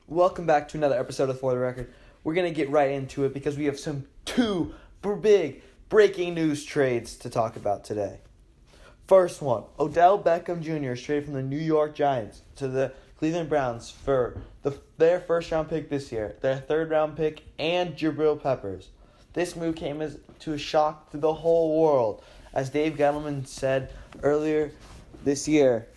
Welcome back to another episode of For the Record. We're going to get right into it because we have two big breaking news trades to talk about today. First one, Odell Beckham Jr. is traded from the New York Giants to the Cleveland Browns for their first-round pick this year, their third-round pick, and Jabril Peppers. This move came as to a shock to the whole world. As Dave Gettleman said earlier this year,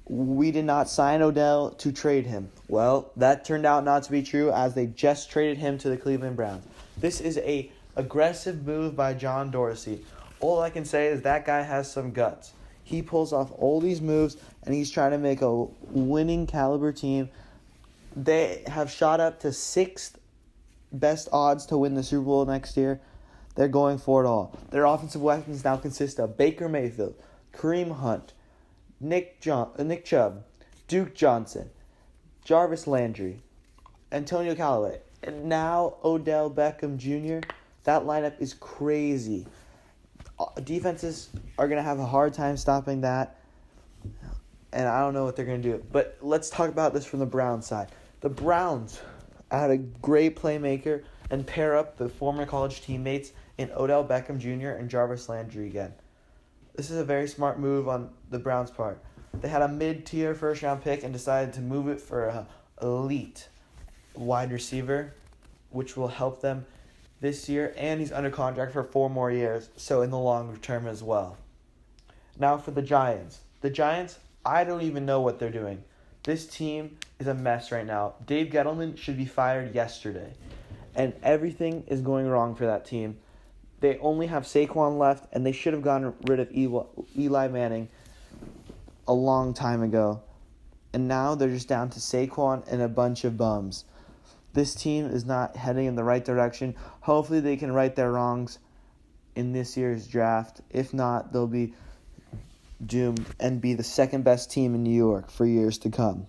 we did not sign Odell to trade him. Well, that turned out not to be true as they just traded him to the Cleveland Browns. This is a aggressive move by John Dorsey. All I can say is that guy has some guts. He pulls off all these moves and he's trying to make a winning caliber team. They have shot up to 6th best odds to win the Super Bowl next year. They're going for it all. Their offensive weapons now consist of Baker Mayfield, Kareem Hunt, Nick Chubb, Duke Johnson, Jarvis Landry, Antonio Callaway, and now Odell Beckham Jr. That lineup is crazy. Defenses are going to have a hard time stopping that, and I don't know what they're going to do. But let's talk about this from the Browns side. The Browns had a great playmaker and pair up the former college teammates in Odell Beckham Jr. and Jarvis Landry again. This is a very smart move on the Browns' part. They had a mid-tier first-round pick and decided to move it for an elite wide receiver, which will help them this year, and he's under contract for 4 more years, so in the long term as well. Now for the Giants. The Giants, I don't even know what they're doing. This team is a mess right now. Dave Gettleman should be fired yesterday, and everything is going wrong for that team. They only have Saquon left, and they should have gotten rid of Eli Manning a long time ago. And now they're just down to Saquon and a bunch of bums. This team is not heading in the right direction. Hopefully they can right their wrongs in this year's draft. If not, they'll be doomed and be the second best team in New York for years to come.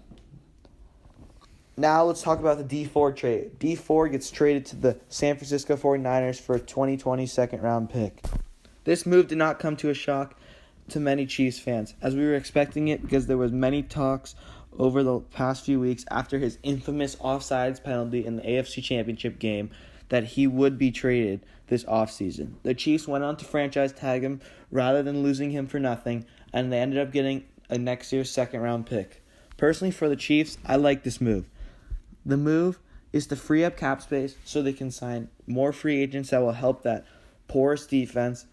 Now let's talk about the Dee Ford trade. Dee Ford gets traded to the San Francisco 49ers for a 2020 second-round pick. This move did not come to a shock to many Chiefs fans, as we were expecting it because there was many talks over the past few weeks after his infamous offsides penalty in the AFC Championship game that he would be traded this offseason. The Chiefs went on to franchise tag him rather than losing him for nothing, and they ended up getting a next year's second-round pick. Personally, for the Chiefs, I like this move. The move is to free up cap space so they can sign more free agents that will help that porous defense,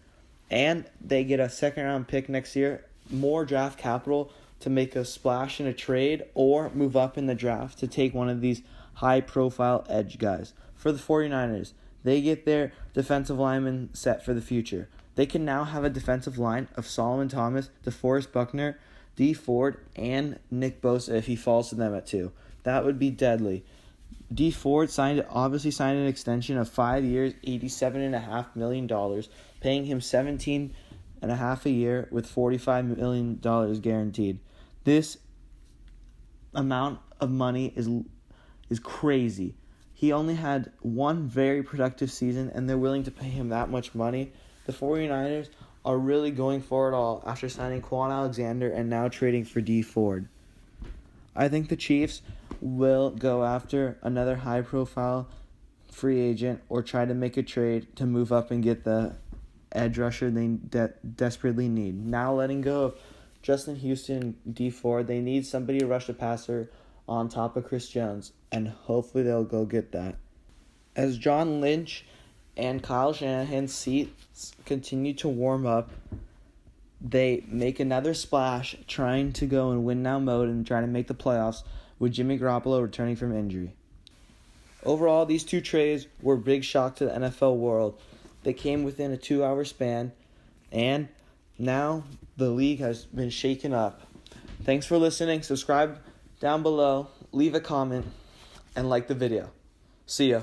and they get a second-round pick next year, more draft capital to make a splash in a trade or move up in the draft to take one of these high-profile edge guys. For the 49ers, they get their defensive linemen set for the future. They can now have a defensive line of Solomon Thomas, DeForest Buckner, Dee Ford, and Nick Bosa if he falls to them at 2. That would be deadly. Dee Ford obviously signed an extension of 5 years, $87.5 million, paying him $17.5 a year with $45 million guaranteed. This amount of money is crazy. He only had one very productive season, and they're willing to pay him that much money. The 49ers are really going for it all after signing Quan Alexander and now trading for Dee Ford. I think the Chiefs will go after another high-profile free agent or try to make a trade to move up and get the edge rusher they desperately need. Now letting go of Justin Houston and Dee Ford, they need somebody to rush the passer on top of Chris Jones, and hopefully they'll go get that. As John Lynch and Kyle Shanahan's seats continue to warm up, they make another splash trying to go in win-now mode and trying to make the playoffs with Jimmy Garoppolo returning from injury. Overall, these two trades were a big shock to the NFL world. They came within a 2-hour span, and now the league has been shaken up. Thanks for listening. Subscribe down below, leave a comment, and like the video. See ya.